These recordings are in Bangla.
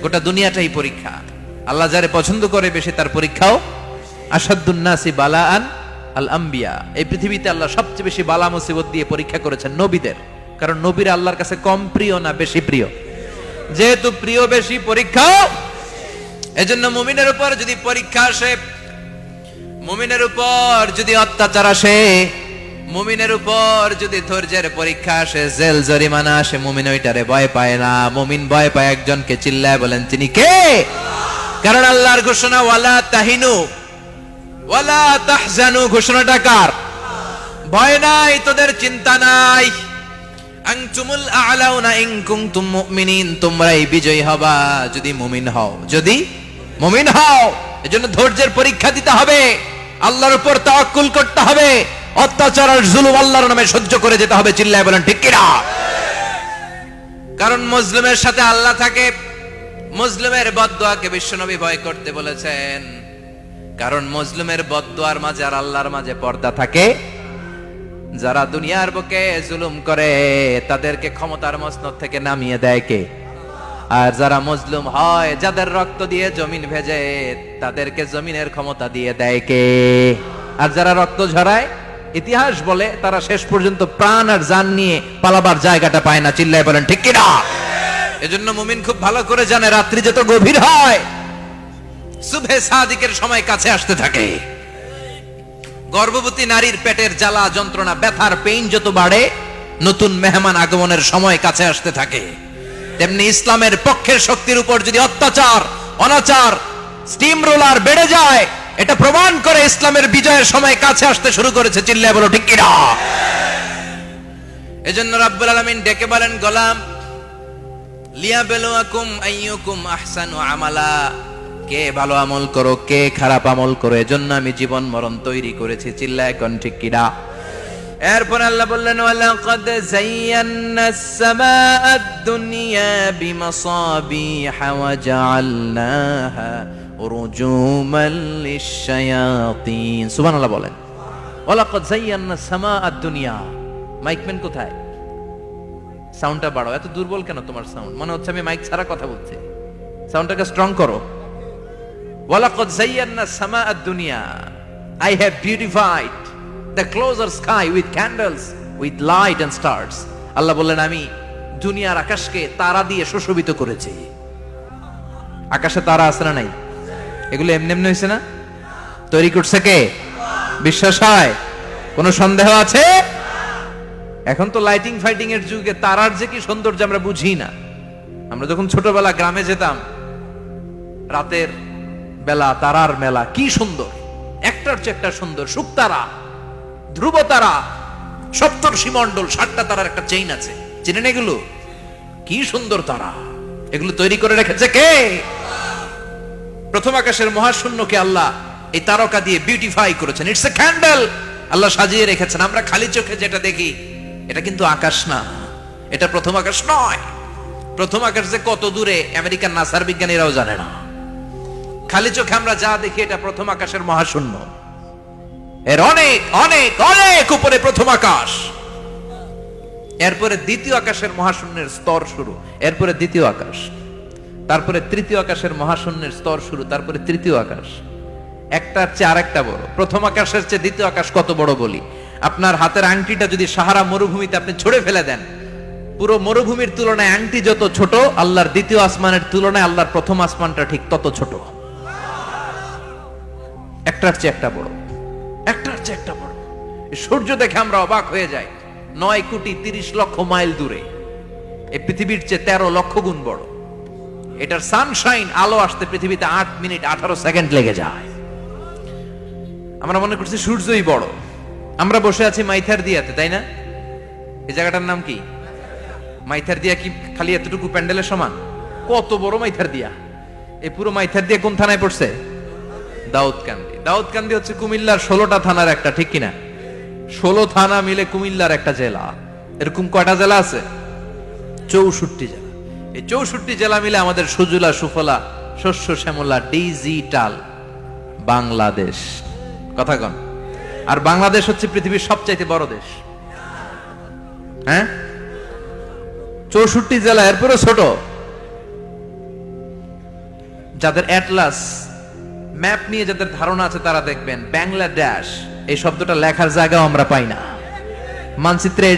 গোটা দুনিয়াটাই পরীক্ষা। আল্লাহ যারে পছন্দ করে বেশি তার পরীক্ষাও। আসাদুন নাসি বালাআন আল আম্বিয়া, এই পৃথিবীতে আল্লাহ সবচেয়ে বেশি বালা মুসিবত দিয়ে পরীক্ষা করেছেন নবীদের। কারণ নবীরা আল্লাহর কাছে কম প্রিয় না বেশি প্রিয়? যেহেতু প্রিয় বেশি, পরীক্ষাও। এজন্য মুমিনের উপর যদি পরীক্ষা আসে, মুমিনের উপর যদি অত্যাচার আসে, মুমিনের উপর যদি ধৈর্যের পরীক্ষা আসে, জেল জরিমানা আসে, মুমিন ওইটারে ভয় পায় না। মুমিন ভয় পায় একজনকে, চিল্লায় বলেন তিনি কে? কারণ আল্লাহর ঘোষণা ওয়ালা তাহিনু ওয়ালা তাহজানু, ঘোষণাটা কার? ভয় নাই, তোদের চিন্তা নাই। আনতুমুল আ'লাউনা ইন কুনতুম মুমিনিন, তোমরাই বিজয়ী হবা যদি মুমিন হও, যদি মুমিন হও। এজন্য ধৈর্যের পরীক্ষা দিতে হবে, আল্লাহর উপর তাওয়াক্কুল করতে হবে, অত্যাচার আর জুলুম আল্লাহর নামে সহ্য করে যেতে হবে। চিল্লায় বলেন ঠিক কিনা? কারণ মুসলিমের সাথে আল্লাহ থাকে। মুসলিমের বদদুয়াকে বিশ্বনবী ভয় করতে বলেছেন, কারণ মুসলিমের বদদুয়ার মাঝে আর আল্লাহর মাঝে পর্দা থাকে। যারা দুনিয়ার বুকে জুলুম করে তাদেরকে ক্ষমতার মসনদ থেকে নামিয়ে দেয় কে? আর যারা মজলুম হয়, যাদের রক্ত দিয়ে জমিন ভেজে, তাদেরকে জমিনের ক্ষমতা দিয়ে দেয় কে? আর যারা রক্ত ঝরায়, ইতিহাস বলে তারা শেষ পর্যন্ত প্রাণ আর জান নিয়ে পালাবার জায়গাটা পায় না। চিল্লায় বলেন ঠিক কিনা? এজন্য মুমিন খুব ভালো করে জানে, রাত্রি যত গভীর হয়, সুবহে সাদিকের সময় কাছে আসতে থাকে। গর্ভবতী নারীর পেটের জ্বালা যন্ত্রণা, ব্যথার পেইন যত বাড়ে, নতুন মেহমান আগমনের সময় কাছে আসতে থাকে। তেমনি ইসলামের পক্ষের শক্তির উপর যদি অত্যাচার, অনাচার, স্টিম রোলার বেড়ে যায়, এটা প্রমাণ করে ইসলামের বিজয়ের সময় কাছে আসতে শুরু করেছে। চিল্লায় বলো ঠিক কিনা? এজন্য রাব্বুল আলামিন ডেকে বলেন, গোলাম লিয়াবলুয়াকুম আইয়ুকুম আহসানু আমালা, কে ভালো আমল করো, কে খারাপ আমল করো, এজন্য আমি জীবন মরণ তৈরি করেছি। চিল্লায় কোন ঠিক কিনা? এরপর আল্লাহ বললেন, ওয়ালাকাদ যায়্যানাস সামাআদ দুনিয়া বিমাসাবিহা ওয়া জাআলনাহা রুজুমান লিশ-শায়াতিন। সুবহানাল্লাহ বলেন। ওয়ালাকাদ যায়্যানাস সামাআদ দুনিয়া। মাইকম্যান কোথায়? সাউন্ডটা বাড়াও। এত দুর্বল কেন তোমার সাউন্ড? মনে হচ্ছে আমি মাইক ছাড়া কথা বলছি। সাউন্ডটাকে স্ট্রং করো। ওয়ালাকাদ যায়্যানাস সামাআদ দুনিয়া, I have beautified the closer sky with candles, with light and stars. আল্লাহ বললেন, আমি দুনিয়ার আকাশকে তারা দিয়ে সুশোভিত করেছি। আকাশে তারা আছে না নাই? এগুলো এমনি এমনি হয়েছে না? তৈরি করছে কে? বিশ্বাস হয়? কোনো সন্দেহ আছে? এখন তো লাইটিং ফাইটিং এর যুগে তারার যে কি সৌন্দর্য আমরা বুঝি না। আমরা যখন ছোটবেলা গ্রামে যেতাম, রাতের বেলা তারার মেলা, কি সুন্দর, একটার চেয়ে একটা সুন্দর। শুকতারা, ধ্রুব তারা, সপ্তর্ষি মণ্ডল, 7টা তারার একটা চেইন আছে, চেনেন এগুলো? কি সুন্দর তারা! এগুলো তৈরি করে রেখেছে কে? প্রথম আকাশের মহাশূন্যকে আল্লাহ এই তারকা দিয়ে বিউটিফাই করেছেন। It's a candle. আল্লাহ সাজিয়ে রেখেছেন। আমরা খালি চোখে যেটা দেখি, এটা কিন্তু আকাশ না, এটা প্রথম আকাশ নয়। প্রথম আকাশ যে কত দূরে আমেরিকান নাসার বিজ্ঞানীরাও জানে না। খালি চোখে আমরা যা দেখি, এটা প্রথম আকাশের মহাশূন্য। এর অনেক অনেক অনেক উপরে প্রথম আকাশ। এরপরে দ্বিতীয় আকাশের মহাশূন্যের স্তর শুরু, এরপরে দ্বিতীয় আকাশ, তারপরে তৃতীয় আকাশের মহাশূন্যের স্তর শুরু, তারপরে তৃতীয় আকাশ। একটার চেয়ে আরেকটা বড়। প্রথম আকাশের চেয়ে দ্বিতীয় আকাশ কত বড় বলি? আপনার হাতের আংটিটা যদি সাহারা মরুভূমিতে আপনি ছুঁড়ে ফেলে দেন, পুরো মরুভূমির তুলনায় আংটি যত ছোট, আল্লাহর দ্বিতীয় আসমানের তুলনায় আল্লাহর প্রথম আসমানটা ঠিক তত ছোট। একটার চেয়ে একটা বড়, একটার চেয়ে একটা বড়। সূর্য দেখে আমরা অবাক হয়ে যাই। 9,30,00,000 মাইল দূরে, এই পৃথিবীর চেয়ে 13 লক্ষ গুণ বড়। এটার সানশাইন, আলো আসতে পৃথিবীতে 8 মিনিট 18 সেকেন্ড লেগে যায়। আমরা মনে করছি সূর্যই বড়। আমরা বসে আছি মাইথার দিয়াতে, তাই না? এই জায়গাটার নাম কি? মাইথার দিয়া। কি খালি এতটুকু প্যান্ডেলের সমান? কত বড় মাইথার দিয়া! এই পুরো মাইথার দিয়া কোন থানায় পড়ছে? দাউদকান্দি। দাউদকান্দি হচ্ছে কুমিল্লার 16টা থানার একটা, ঠিক কিনা? 16 থানা মিলে কুমিল্লার একটা জেলা। এরকম কয়টা জেলা আছে? 64 জেলা। এই 64 জেলা মিলে আমাদের সুজলা সুফলা, শস্য শ্যামলা, ডিজিটাল বাংলাদেশ। কথা কন। আর বাংলাদেশ হচ্ছে পৃথিবীর সবচাইতে বড় দেশ। হ্যাঁ, 64 জেলা, এরপরে ছোট। যাদের অ্যাটলাস ম্যাপ নিয়ে যাদের ধারণা আছে তারা দেখবেন বাংলাদেশ এই শব্দটা লেখার জায়গাও আমরা পাই না। মানচিত্রে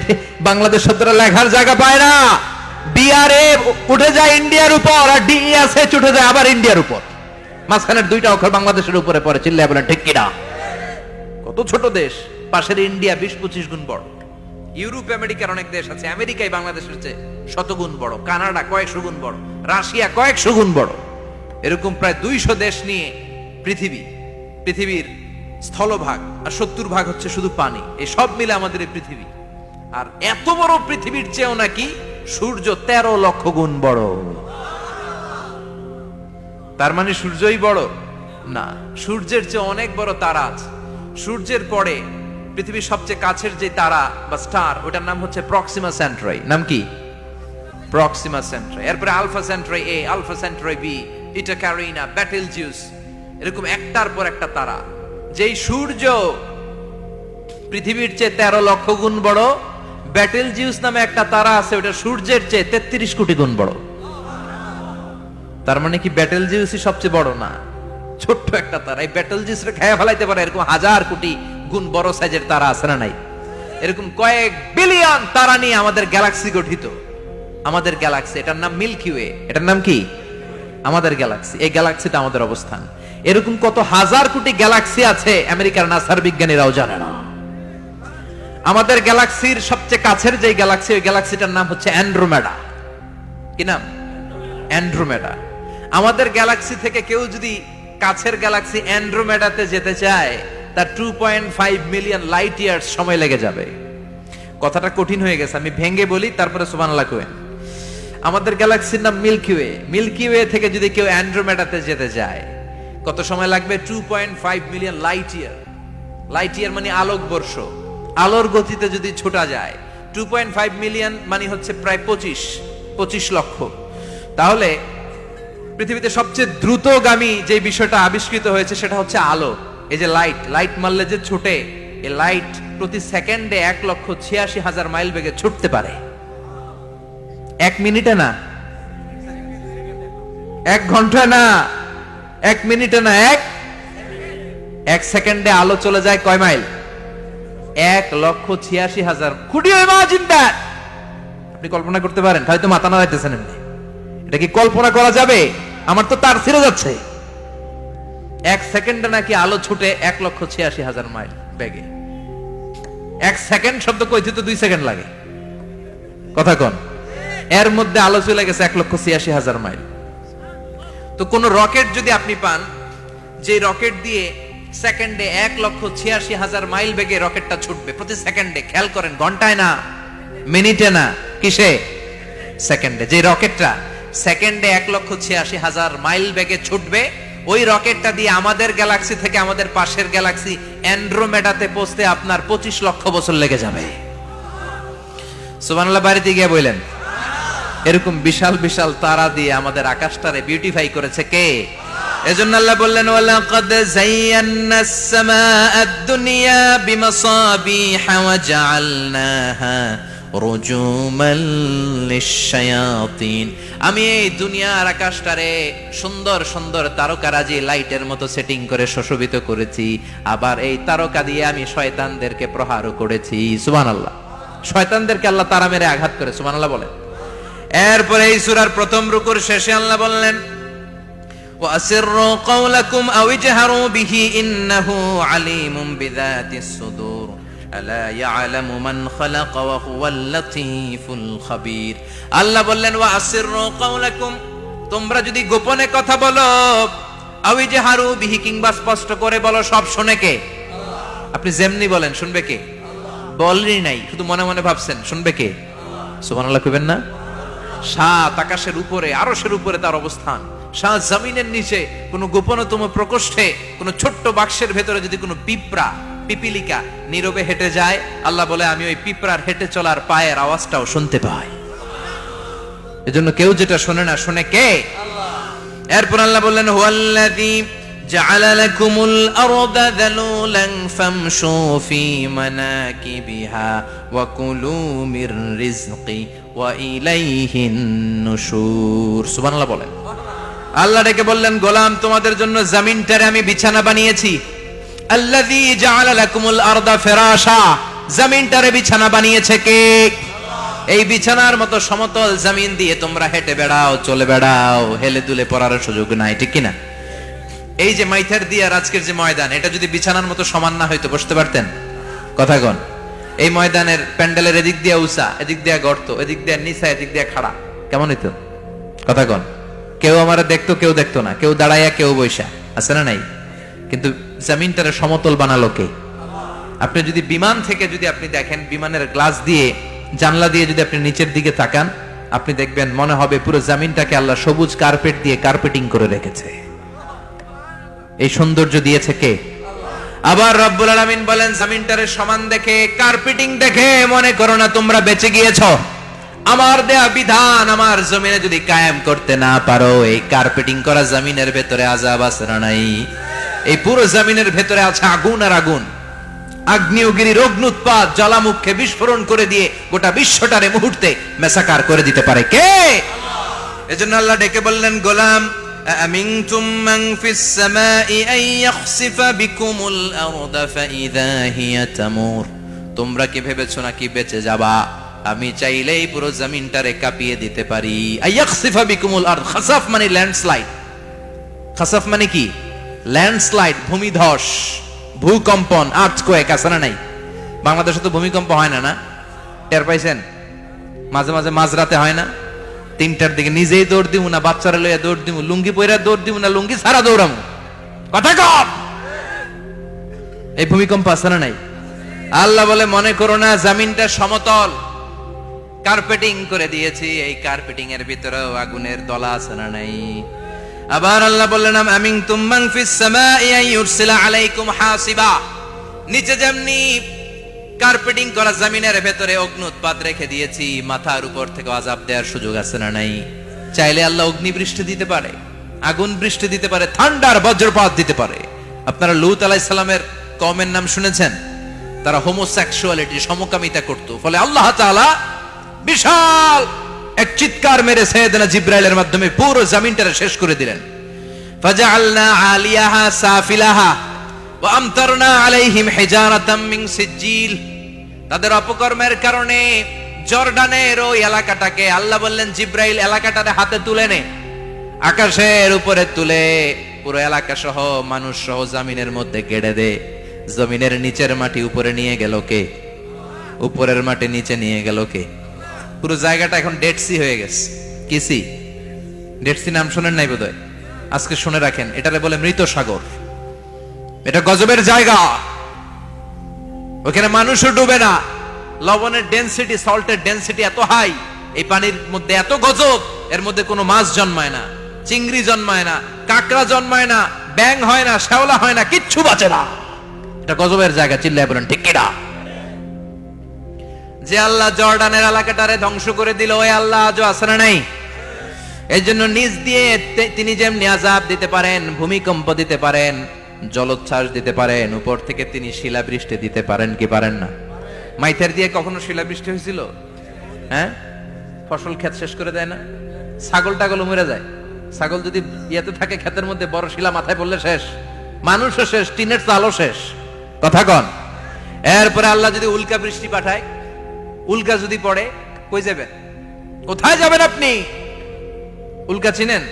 বাংলাদেশ শব্দটা লেখার জায়গা পায় না। বিআরএ উঠে যায় ইন্ডিয়ার উপর, আর ডিএসএচ উঠে যায় আবার ইন্ডিয়ার উপর। মাঝখানের দুইটা অক্ষর বাংলাদেশের উপরে পড়ে। চিল্লায় বলেন ঠিক কিনা? কত ছোট দেশ, পাশের ইন্ডিয়া 20-25 গুণ বড়। ইউরোপ আমেরিকার অনেক দেশ আছে, আমেরিকায় বাংলাদেশের চেয়ে শতগুণ বড়, কানাডা কয়েকশো গুণ বড়, রাশিয়া কয়েকশো গুণ বড়। এরকম প্রায় 200 দেশ নিয়ে পৃথিবীর স্থলভাগ, আর 70% হচ্ছে শুধু পানি। এই সব মিলে আমাদের এই পৃথিবী। আর এত বড় পৃথিবীর চেয়েও নাকি সূর্য 13 লক্ষ গুণ বড়। তার মানে সূর্যই বড় না, সূর্যের চেয়ে অনেক বড় তারা আছে। সূর্যের পরে পৃথিবীর সবচেয়ে কাছের যে তারা বা স্টার, ওটার নাম হচ্ছে প্রক্সিমা সেন্ট্রাই। নাম কি? প্রক্সিমা সেন্ট্রাই। এরপরে আলফা সেন্ট্রাই এ, আলফা সেন্ট্রাই বি, ইটা ক্যারিনা, ব্যাটেলজিউস, এরকম একটার পর একটা তারা। যেই সূর্য পৃথিবীর চেয়ে 13 লক্ষ গুণ বড়, ব্যাটেলজিউস নামে একটা তারা আছে, ওটা সূর্যের চেয়ে 33 কোটি গুণ বড়। তার মানে কি ব্যাটেলজিউসই সবচেয়ে বড় না, ছোট্ট একটা তারা। এই ব্যাটেলজিউসরে খেয়ে ফেলাইতে পারে এরকম 1000 কোটি গুণ বড় সাইজের তারা আছে না নাই? এরকম কয়েক বিলিয়ন তারা নিয়ে আমাদের গ্যালাক্সি গঠিত। আমাদের গ্যালাক্সি, এটার নাম মিল্কি ওয়ে। এটার নাম কি? আমাদের গ্যালাক্সি। এই গ্যালাক্সিটা আমাদের অবস্থান। এরকম কত হাজার কোটি গ্যালাক্সি আছে আমেরিকার নাসার বিজ্ঞানীরাও জানে না। আমাদের গ্যালাক্সির সবচেয়ে কাছের যে গ্যালাক্সি, ওই গ্যালাক্সিটার নাম হচ্ছে অ্যান্ড্রোমেডা। কি নাম? অ্যান্ড্রোমেডা। আমাদের গ্যালাক্সি থেকে কেউ যদি কাছের গ্যালাক্সি অ্যান্ড্রোমেডাতে যেতে চায়, তার 2.5 মিলিয়ন লাইট ইয়ার্স সময় লেগে যাবে। কথাটা কঠিন হয়ে গেছে, আমি ভেঙে বলি, তারপরে সুবহানাল্লাহ কইেন। আমাদের গ্যালাক্সির নাম মিল্কি ওয়ে। মিল্কি ওয়ে থেকে যদি কেউ অ্যান্ড্রোমেডাতে যেতে যায়, কত সময় লাগবে? 2.5 million light year. Light year মানে আলোক বর্ষ। আলোর গতিতে যদি ছোটা যায়, 2.5 মিলিয়ন মানে হচ্ছে প্রায় 25 লক্ষ। তাহলে পৃথিবীতে সবচেয়ে দ্রুতগামী যে বিষয়টা আবিষ্কৃত হয়েছে সেটা হচ্ছে আলো। এই যে লাইট মারলে যে ছোটে, এই লাইট প্রতি সেকেন্ডে 1,86,000 মাইল বেগে ছুটতে পারে। 1 মিনিটে না, 1 ঘন্টা না, 1 মিনিটে না, 1 সেকেন্ডে আলো চলে যায় কয় mile? 1,86,000। Could you imagine that? আপনি কল্পনা করতে পারেন? হয়তো মাথা নাড়াইতেছেন এমনি। এটা কি কল্পনা করা যাবে? আমার তো তার ছিঁড়ে যাচ্ছে। 1 সেকেন্ডে নাকি আলো ছুটে 1,86,000 মাইল বেগে। 1 সেকেন্ড শব্দ কইতে তো 2 সেকেন্ড লাগে। কথা কোন? এর মধ্যে আলো চলে গেছে 1,86,000 মাইল। তো কোন রকেট যদি আপনি পান, যে রকেট দিয়ে সেকেন্ডে 1,86,000 মাইল বেগে রকেটটা ছুটবে প্রতি সেকেন্ডে, খেয়াল করেন, ঘন্টায় না, মিনিটে না, কিসে? সেকেন্ডে। যে রকেটটা সেকেন্ডে 1,86,000 মাইল বেগে ছুটবে, ওই রকেটটা দিয়ে আমাদের গ্যালাক্সি থেকে আমাদের পাশের গ্যালাক্সি অ্যান্ড্রোমেডাতে পৌঁছতে আপনার 25 লক্ষ বছর লেগে যাবে। সুবহানাল্লাহ বাড়িতে গিয়ে বললেন। এরকম বিশাল বিশাল তারা দিয়ে আমাদের আকাশটারে বিউটিফাই করেছে কে? এজন্য আল্লাহ বললেন, ওয়ালাকাদ যায়্যানাস সামাআদ দুনিয়া বিমাসাবিহা ওয়া জাআলনাহা রুজুমান লিশ-শায়াতিন। আমি এই দুনিয়ার আকাশটারে সুন্দর সুন্দর তারকারাজি লাইটের মতো সেটিং করে সুশোভিত করেছি। আবার এই তারকা দিয়ে আমি শয়তানদেরকে প্রহারও করেছি। সুবহানাল্লাহ। শয়তানদেরকে আল্লাহ তারা মেরে আঘাত করে। সুবহানাল্লাহ বলেন। এরপরে এই সূরার প্রথম রুকুর শেষে আল্লাহ বললেন, وَأَسِرُّوا قَوْلَكُمْ أَوْ اجْهَرُوا بِهِ إِنَّهُ عَلِيمٌ بِذَاتِ الصُّدُورِ أَلَا يَعْلَمُ مَنْ خَلَقَ وَهُوَ اللَّطِيفُ الْخَبِيرُ। আল্লাহ বললেন, وَأَسِرُّوا قَوْلَكُمْ, তোমরা যদি গোপনে কথা বলো, أَوْ اجْهَرُوا بِهِ, কিংবা স্পষ্ট করে বলো, সব শুনে কে? আল্লাহ। আপনি যেমনি বলেন শুনবে কে? আল্লাহ। বলেনই নাই, শুধু মনে মনে ভাবছেন, শুনবে কে? সুবহানাল্লাহ কইবেন না? সাত আকাশের উপরে, আরশের উপরে তার অবস্থান, সাত জমিনের নিচে কোন গোপনতম প্রকোষ্ঠে, কোন ছোট্ট বাক্সের ভেতরে যদি কোনো পিপিলিকা নীরবে হেঁটে যায়, আল্লাহ বলে আমি ওই পিঁপড়ার হেঁটে চলার পায়ের আওয়াজটাও শুনতে পাই। এজন্য কেউ যেটা শোনে না, শোনে কে? আল্লাহ। এরপর আল্লাহ বললেন, হুয়াল্লাযী জাআলা লাকুমুল আরদা যালুলান ফামশু ফি মানাকিবিহা ওয়া কুলু মির রিজকি ওয়া ইলাইহিন নুশুর। সুবহানাল্লাহ বলেন। আল্লাহ ডেকে বললেন, গোলাম তোমাদের জন্য জমিনটারে আমি বিছানা বানিয়েছি। আল্লাযী জাআলা লাকুমুল আরদা ফিরাশা, জমিনটারে বিছানা বানিয়েছে কে? এই বিছানার মতো সমতল জমিন দিয়ে তোমরা হেঁটে বেড়াও, চলে বেড়াও, হেলে দুলে পড়ার সুযোগ নাই, ঠিক কিনা? এই যে মাইথার দিয়ার আজকের যে ময়দান, এটা যদি বিছানার মতো সমান না হয়তো বসতে পারতেন? কথা কন। এই ময়দানের প্যান্ডেলের এদিক দিয়ে উঁচা, এদিক দিয়ে গর্ত, এদিক দিয়ে নিচা, এদিক দিয়ে খাড়া, কেমন হইতো? কথা কন। কেউ আমার দেখতো, কেউ দেখতো না, কেউ দাঁড়াইয়া, কেউ বৈশা, আছে না নাই? কিন্তু জমিনটারে সমতল বানালো কে? আপনি যদি বিমান থেকে যদি আপনি দেখেন, বিমানের গ্লাস দিয়ে, জানলা দিয়ে যদি আপনি নিচের দিকে তাকান, আপনি দেখবেন মনে হবে পুরো জমিনটাকে আল্লাহ সবুজ কার্পেট দিয়ে কার্পেটিং করে রেখেছে। এই সৌন্দর্য দিয়েছে কে? আবার রব্বুল আলামিন বলেন, জমিনটারে সমান দেখে, কার্পেটিং দেখে মনে করো না তোমরা বেঁচে গিয়েছো। আমার দেয়া বিধান আমার জমিনে যদি কায়েম করতে না পারো, এই কার্পেটিং করা জমিনের ভেতরে আযাব আছে না নাই? এই পুরো জমিনের ভেতরে আছে আগুন আর আগুন। আগ্নেয়গিরির অগ্নুৎপাত জ্বালামুখে বিস্ফোরণ করে দিয়ে গোটা বিশ্বটারে মুহূর্তে মেসাকার করে দিতে পারে কে? এজন্য আল্লাহ ডেকে বললেন, গোলাম আমিনতুম মান ফিস সামাই আন ইয়াখসিফা বিকুমুল আরদা ফাইযা হিয়া তামুর, তোমরা কি ভেবেছো নাকি বেঁচে যাবা? আমি চাইলেই পুরো জমিনটারে কাঁপিয়ে দিতে পারি। আইয়াখসিফা বিকুমুল আরদ, খাসাফ মানে ল্যান্ডস্লাইড। খাসাফ মানে কি? ল্যান্ডস্লাইড, ভূমিধস, ভূকম্পন, আর্থকোয়েক, আছে না নাই? বাংলাদেশে তো ভূমিকম্প হয় না, না? টের পাইছেন? মাঝে মাঝে মাঝরাতে হয় না? 3টার দিকে নিজেই দৌড় দিমু না বাচ্চারা লইয়া দৌড় দিমু, লুঙ্গি পইরা দৌড় দিমু না লুঙ্গি ছাড়া দৌড়ামু? কথা কম। এই ভূমিকম্প আছে না নাই? আল্লাহ বলে, মনে করো না জমিনটা সমতল, কার্পেটিং করে দিয়েছি। এই কার্পেটিং এর ভিতরেও আগুনের দলা আছে না নাই? আবার আল্লাহ বললেন, আমিনতুম মান ফিস সামাই আন ইউরসিলা আলাইকুম হাসিবা, নিচে যেমনি কার্পেটিং করা জমিনের ভেতরে অগ্নুৎপাত রেখে দিয়েছি, মাথার উপর থেকে আযাব দেওয়ার সুযোগ আছে না নাই? চাইলে আল্লাহ অগ্নি বৃষ্টি দিতে পারে, আগুন বৃষ্টি দিতে পারে, ঠান্ডার বজ্রপাত দিতে পারে। আপনারা লূত আলাইহিস সালামের কওমের নাম শুনেছেন? তারা হোমোসেক্সুয়ালিটি, সমকামিতা করত। ফলে আল্লাহ তাআলা বিশাল এক চিৎকার মেরে সাইয়েদনা জিবরাইলের মাধ্যমে পুরো জমিনটারে শেষ করে দিলেন। ফাজআলনা আলিয়াহা সাফিলাহা ওয়া আমতারনা আলাইহিম হিজারাতাম মিন সিজিল। তাদের অপকর্মের কারণে জর্ডানের ওই এলাকাটাকে আল্লাহ বললেন, জিবরাইল এলাকাটারে হাতে তুলে নে, আকাশের উপরে তুলে পুরো এলাকা সহ মানুষ সহ জমিনের মধ্যে গেড়ে দে। জমিনের নিচের মাটি উপরে নিয়ে গেল কে? উপরের মাটি নিচে নিয়ে গেল কে? পুরো জায়গাটা এখন ডেড সি হয়ে গেছে। কি সি? ডেড সি নাম শুনেন নাই বোধহয়? আজকে শুনে রাখেন, এটারে বলে মৃত সাগর। এটা গজবের জায়গা, ওখানে মানুষও ডুবে না। লবণের ডেনসিটি, সল্টের ডেনসিটি এত হাই, এই পানির মধ্যে এত গজব, এর মধ্যে কোনো মাছ জন্মায় না, চিংড়ি জন্মায় না, কাঁকড়া জন্মায় না, ব্যাং হয় না, শ্যাওলা হয় না, কিচ্ছু বাঁচে না। এটা গজবের জায়গা, চিল্লায় বলেন ঠিক কিনা? যে আল্লাহ জর্ডানের এলাকাটারে ধ্বংস করে দিল, ওই আল্লাহ আজও আছে না নাই? এই জন্য নিজ দিয়ে তিনি যেমনি আযাব দিতে পারেন, ভূমিকম্প দিতে পারেন, জলোচ্ছ্বাস দিতে পারেন, উপর থেকে তিনি শিলাবৃষ্টি দিতে পারেন কি পারেন না? মাইথার দিয়ে কখনো শিলাবৃষ্টি হয়েছিল? হ্যাঁ, ফসল ক্ষেত শেষ করে দেয় না? ছাগল টাগল মরে যায়। ছাগল যদি ইয়েতে থাকে ক্ষেতের মধ্যে, বড় শিলা মাথায় পড়লে শেষ, মানুষও শেষ, টিনের চালও শেষ। কথা কন। এরপরে আল্লাহ যদি উল্কা বৃষ্টি পাঠায়, উল্কা যদি পড়ে, কই যাবেন? কোথায় যাবেন আপনি? উল্কা চিনেন?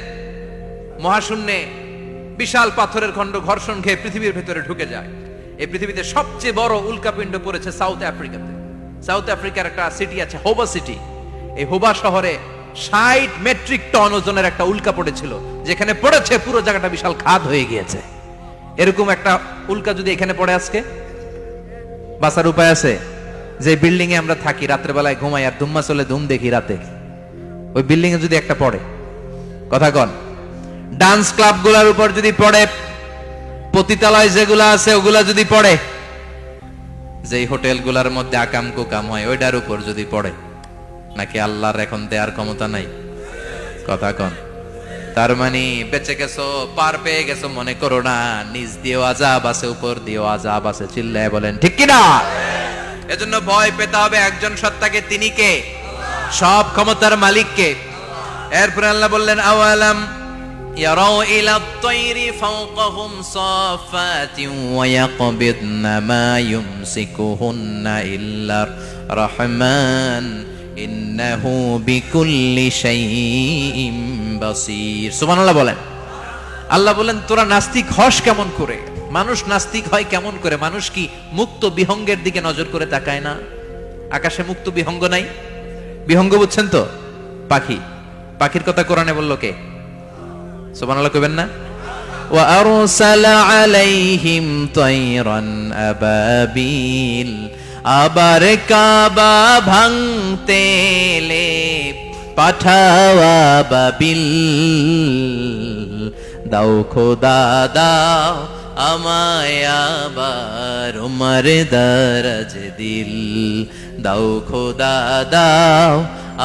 মহাশূন্যে বিশাল পাথরের খণ্ড ঘর্ষণ খেয়ে পৃথিবীর ভেতরে ঢুকে যায়। এই পৃথিবীতে সবচেয়ে বড় উল্কাপিণ্ড পড়েছে সাউথ আফ্রিকাতে। সাউথ আফ্রিকার একটা সিটি আছে হোবা সিটি। এই হোবা শহরে 60 মেট্রিক টন ওজনের একটা উল্কা পড়েছিল, যেখানে পড়েছে পুরো জায়গাটা বিশাল খাদ হয়ে গিয়েছে। এরকম একটা উল্কা যদি এখানে পড়ে, আজকে বাঁচার উপায় আছে? যে বিল্ডিং এ আমরা থাকি, রাতের বেলায় ঘুমাই আর ধুম্মা চলে ধুম দেখি রাতে, ওই বিল্ডিং এ যদি একটা পড়ে, কথা কন, ডান্স ক্লাব গুলার উপর যদি পড়ে, পতিতালয় যেগুলা আছে ওগুলা যদি পড়ে, যেই হোটেল গুলার মধ্যে আকাম কুকাম হয় ওইটার উপর যদি পড়ে, নাকি আল্লাহর এখন দেয়ার ক্ষমতা নাই? কথা কন। তার মানে বেঁচে গেছো, পার পেয়ে গেছো মনে করো না, নিজ দিয়েও আযাব আছে, উপর দিয়েও আযাব আছে। চিল্লায় বলেন ঠিক কিনা? এজন্য ভয় পেতে হবে একজন সত্তাকে, তিনি কে? সব ক্ষমতার মালিক কে? এরপর আল্লাহ বললেন, আওয়ালাম يروا إلى الطير فوقهم صافات ويقبضن ما يمسكهن إلا الرحمن إنه بكل شيء بصير সুবহান আল্লাহ বলেন। আল্লাহ বলেন তোরা নাস্তিক হস কেমন করে, মানুষ নাস্তিক হয় কেমন করে? মানুষ কি মুক্ত বিহঙ্গের দিকে নজর করে তাকায় না? আকাশে মুক্ত বিহঙ্গ নাই? বিহঙ্গ বুঝছেন তো? পাখি। পাখির কথা কোরআনে বললো কে? সুবহানাল্লাহ কইবেন না? ওয়া আরসালা আলাইহিম তায়রান আবাবিল, আবার কাবা ভাঙতে এলে পাঠাওয়া বাবিল, দাও খোদা দাও আমায় আবার উমর দরজ দিল, দাও খোদা দাও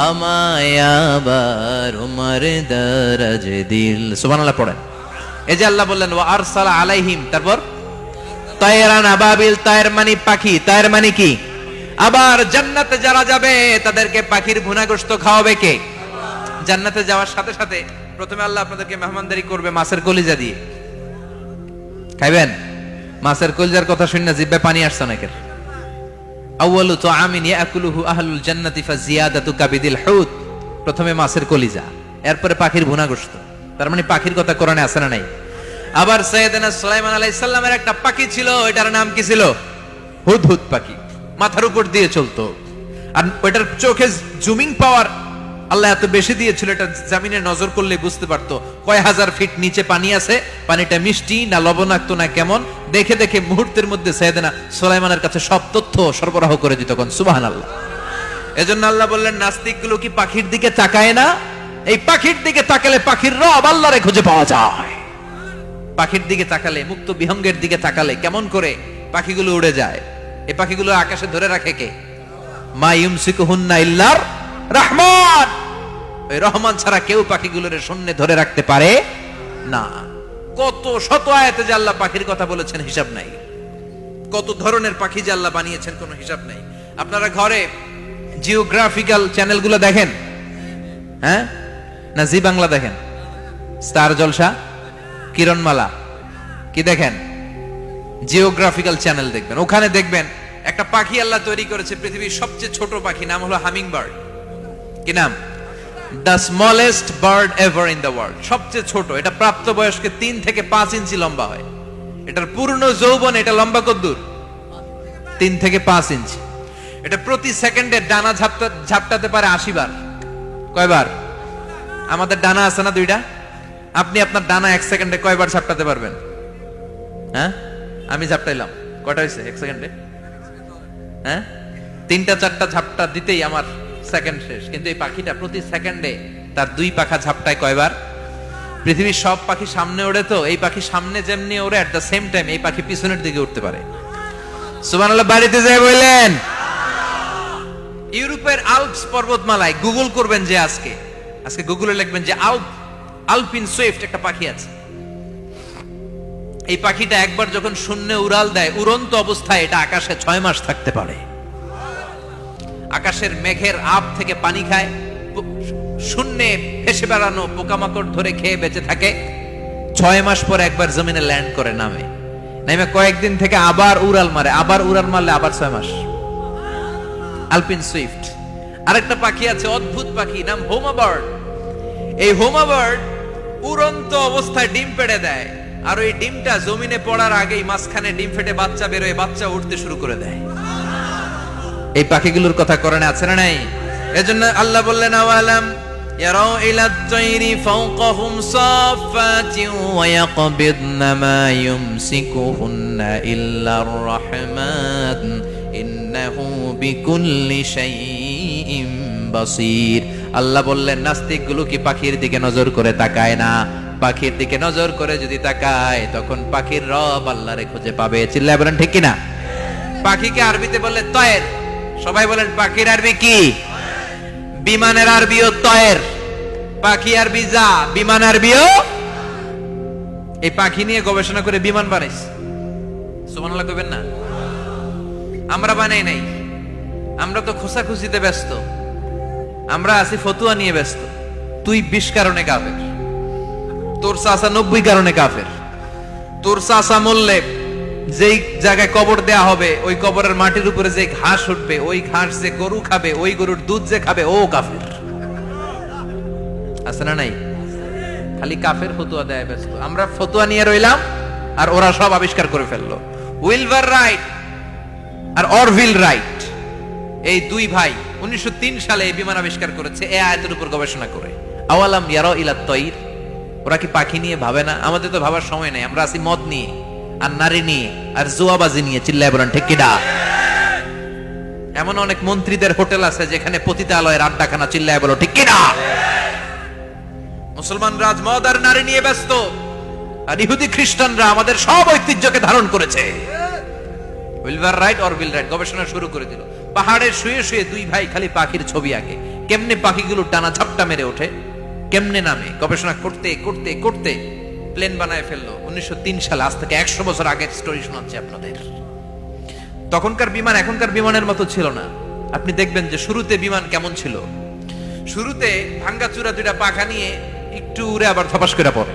আমায় আবার উমর দরজ দিল। সুবহানাল্লাহ পড়েন। এই যে আল্লাহ বললেন ওয়া আরসালা আলাইহিম, তারপর তায়রান আবাবিল, তায়ের মানে পাখি, তায়ের মানে কি? আবার জান্নাতে যারা যাবে তাদেরকে পাখির ভুনা গোশত খাওয়াবে কে? জান্নাতে যাওয়ার সাথে সাথে প্রথমে আল্লাহ আপনাদেরকে মেহমানদারি করবে মাছের কলিজা দিয়ে। খাইবেন? মাছের কলিজার কথা শুনে জিহ্বায় পানি আসছে অনেকের। আউয়ালু তুআমিন ইয়াকুলুহু আহলুল জান্নাতি ফাজিয়াদাতু কাবিদিল হুত, প্রথমে মাছের কলিজা, এরপরে পাখির ভুনা গোশত। তার মানে পাখির কথা কোরআনে আছে না নাই? আবার সাইয়েদনা সুলাইমান আলাইহিস সালামের একটা পাখি ছিল, এটার নাম কি ছিল? হুদহুদ পাখি। মাথার উপর দিয়ে চলতো, আর ওইটার চোখে জুমিং পাওয়ার আল্লাহ এত বেশি দিয়েছিল, এটা জমিনে নজর করলে বুঝতে পারতো কয় হাজার ফিট নিচে পানি আছে, পানিটা মিষ্টি না লবণাক্ত না কেমন, দেখে দেখে মুহূর্তের মধ্যে সাইয়েদনা সুলাইমানের কাছে সব তথ্য সরবরাহ করে দিত। কোন সুবহানাল্লাহ। এজন্য আল্লাহ বললেন নাস্তিকগুলো কি পাখির দিকে তাকায় না? এই পাখির দিকে তাকালে পাখির রব আল্লাহরে খুঁজে পাওয়া যায়। পাখির দিকে তাকালে, মুক্ত বিহঙ্গের দিকে তাকালে কেমন করে পাখিগুলো উড়ে যায়। এই পাখিগুলো আকাশে ধরে রাখে কে? মা ইউমসিকুহুন্না ইল্লার রহমান। ওই রহমান ছাড়া কেউ পাখিগুলোর শূন্যে ধরে রাখতে পারে না। কত শত আয়াতে যে আল্লাহ পাখির কথা বলেছেন হিসাব নাই, কত ধরনের পাখি যে আল্লাহ বানিয়েছেন কোনো হিসাব নাই। আপনারা ঘরে জিওগ্রাফিক্যাল চ্যানেলগুলো দেখেন? হ্যাঁ, না জি বাংলা দেখেন? স্টার জলসা, কিরণমালা, কি দেখেন? জিওগ্রাফিক্যাল চ্যানেল দেখবেন। ওখানে দেখবেন একটা পাখি আল্লাহ তৈরি করেছে, পৃথিবীর সবচেয়ে ছোট পাখি, নাম হলো হামিং বার্ড। কি নাম? The smallest bird ever in the world. সবচেয়ে ছোট, এটা প্রাপ্তবয়স্কে 3 থেকে 5 ইঞ্চি লম্বা হয়। এটার পূর্ণ যৌবন এটা লম্বা কতদূর? 3 থেকে 5 ইঞ্চি। এটা প্রতি সেকেন্ডে ডানা ঝাপটাতে পারে 80 বার। কয়বার? আমাদের ডানা আছে না 2টা, আপনি আপনার ডানা 1 সেকেন্ডে কয়বার ঝাপটাতে পারবেন? হ্যাঁ, আমি ঝাপটাইলাম, কয়টা হয়েছে 1 সেকেন্ডে? হ্যাঁ, 3টা 4টা ঝাপটা দিতেই আমার সেকেন্ড শেষ। কিন্তু এই পাখিটা প্রতি সেকেন্ডে তার 2 পাখা ঝাপটায় কয়বার? পৃথিবীর সব পাখি সামনে ওড়ে, তো এই পাখি সামনে যেমনি ওড়ে, এট দ্য সেম টাইম এই পাখি পিছনের দিকে উঠতে পারে। সুবহানাল্লাহ। বাড়িতে যায় বললেন। ইউরোপের আল্পস পর্বতমালায় গুগল করবেন যে আজকে গুগলে লিখবেন যে আলপিন সুইফট একটা পাখি আছে। এই পাখিটা একবার যখন শূন্যে উড়াল দেয়, উড়ন্ত অবস্থায় এটা আকাশে 6 মাস থাকতে পারে। আকাশের মেঘের আপ থেকে পানি খায়, শূন্যে ভেসে বেড়ানো পোকামাকড় ধরে খেয়ে বেঁচে থাকে। 6 মাস পর একবার জমিনে ল্যান্ড করে, নামে কয়েকদিন থেকে আবার উড়াল মারে, আবার উড়াল মারলে আবার 6 মাস। আলপিন সুইফট। আরেকটা পাখি আছে, অদ্ভুত পাখি, নাম হোমা বার্ড। এই হোমা বার্ড উড়ন্ত অবস্থায় ডিম পেড়ে দেয়, আর ওই ডিমটা জমিনে পড়ার আগেই মাঝখানে ডিম ফেটে বাচ্চা বেরোয়, বাচ্চা উঠতে শুরু করে দেয়। এই পাখিগুলোর কথা কোরআনে আছে না নাই? এজন্য আল্লাহ বললেন আওয়ালাম ইয়ারাউ ইলাত তায়রি ফাওকাহুম সাফাতিন ওয়া ইয়াকবিদনা মা ইউমসিকুহুন্না ইল্লার রাহমান ইন্নাহু বিকুল্লি শাইইন বাসীর। আল্লাহ বললেন নাস্তিকগুলো কি পাখির দিকে নজর করে তাকায় না? পাখির দিকে নজর করে যদি তাকায় তখন পাখির রব আল্লাহরে খুঁজে পাবে। চিল্লায় বলেন ঠিক কিনা? পাখিকে আরবিতে বলে তয়ের। সবাই বলেন পাখির আরবি কি? বিমানের আরবিও তয়ের। পাখি আরবি যা, বিমান আরবিও। এই পাখি নিয়ে গবেষণা করে বিমান বানাইছে। সুবহানাল্লাহ কইবেন না? আমরা বানাই নাই, আমরা তো খোঁচাখুচিতে ব্যস্ত, আমরা আছি ফতুয়া নিয়ে ব্যস্ত। তুই 20 কারণে কাফের, তোর চাচা 90 কারণে কাফের। তোর চাচা মরলে যেই জায়গায় কবর দেয়া হবে ওই কবরের মাটির উপরে যে ঘাস উঠবে ওই ঘাস যে গরু খাবে ওই গরুর দুধ যে খাবে ও কাফের। আছে না নাই? খালি কাফের ফতুয়া দেয় ব্যস্ত। আমরা ফতুয়া নিয়ে রইলাম আর ওরা সব আবিষ্কার করে ফেললো। উইলবার রাইট আর অরভিল রাইট এই দুই ভাই 1903 সালে এই বিমান আবিষ্কার করেছে এই আয়াতের উপর গবেষণা করে। আওয়ালাম ইয়ারা ইলা তয়র, ওরা কি পাখি নিয়ে ভাবে না? আমাদের তো ভাবার সময় নেই, আমরা আছি মদ নিয়ে আর নারী নিয়ে আর জুয়াবাজি নিয়ে। চিল্লায় বলেন ঠিক কিনা? এমন অনেক মন্ত্রীদের হোটেল আছে যেখানে পতিতালয়ের আড্ডাখানা। চিল্লায় বলো ঠিক কিনা? মুসলমান রাজ মদ আর নারী নিয়ে ব্যস্ত, আর ইহুদি খ্রিস্টানরা আমাদের সব ঐতিহ্যকে ধারণ করেছে। উইলবার রাইট অরভিল রাইট গবেষণা শুরু করে দিল। পাহাড়ে শুয়ে শুয়ে দুই ভাই খালি পাখির ছবি আঁকে, কেমনে পাখিগুলো টানা ঝাপটা মেরে ওঠে, কেমনে নামে। গবেষণা করতে করতে করতে প্লেন বানায় ফেললো 1903 সালে। আজ থেকে 100 বছর আগের স্টোরি শোনাচ্ছি আপনাদের। তখনকার বিমান এখনকার বিমানের মতো ছিল না। আপনি দেখবেন যে শুরুতে বিমান কেমন ছিল। শুরুতে ভাঙ্গাচুরা দুইটা পাখা নিয়ে একটু উড়ে আবার ধপাস করে পড়ে,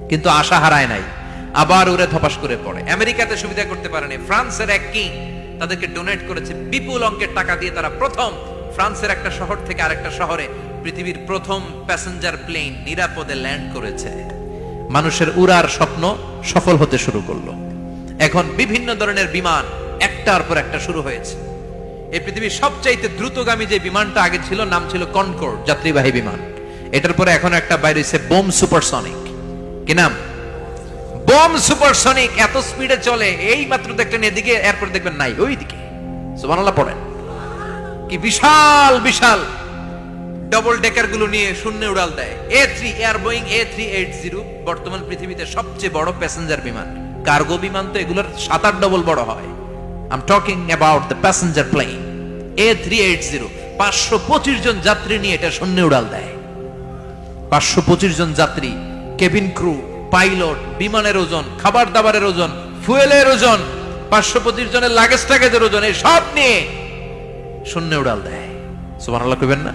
কিন্তু আশা হারায় নাই, আবার উড়ে ধপাস করে পড়ে। আমেরিকাতে সুবিধা করতে পারেনি। ফ্রান্সের এক কিং তাদেরকে ডোনেট করেছে বিপুল অঙ্কের টাকা দিয়ে। তারা প্রথম ফ্রান্সের একটা শহর থেকে আরেকটা শহরে পৃথিবীর প্রথম প্যাসেঞ্জার প্লেন নিরাপদে ল্যান্ড করেছে। মানুষের উড়ার স্বপ্ন সফল হতে শুরু করলো। এখন বিভিন্ন ধরনের বিমান একটার পর একটা শুরু হয়েছে। এই পৃথিবীর সবচাইতে দ্রুতগামী যে বিমানটা আগে ছিল নাম ছিল কনকর্ড, যাত্রীবাহী বিমান। এটার পরে এখন একটা বাইরে হয়েছে বোম সুপারসনিক। কি নাম? Bomb supersonic. এত স্পিডে চলে, এই মাত্র দেখলেন এদিকে, এরপর দেখবেন নাই ওইদিকে। সুবহানাল্লাহ পড়েন। কি বিশাল বিশাল ডবল ডেকার গুলো নিয়ে শূন্যে উড়াল দেয়। A3 এয়ার বোয়িং A380 বর্তমান পৃথিবীতে সবচেয়ে বড় প্যাসেঞ্জার বিমান। কার্গো বিমান তো এগুলোর 7-8 ডবল বড় হয়। I'm talking about the passenger plane A380। 525 জন যাত্রী নিয়ে এটা শূন্যে উড়াল দেয়। 525 জন যাত্রী, কেবিন ক্রু, পাইলট, বিমানের ওজন, খাবার দাবারের ওজন, ফুয়েলের ওজন, 525 জনের লাগেজ টাগেজের ওজন, এই সব নিয়ে শূন্যে উড়াল দেয়। সুবহানাল্লাহ কইবেন না?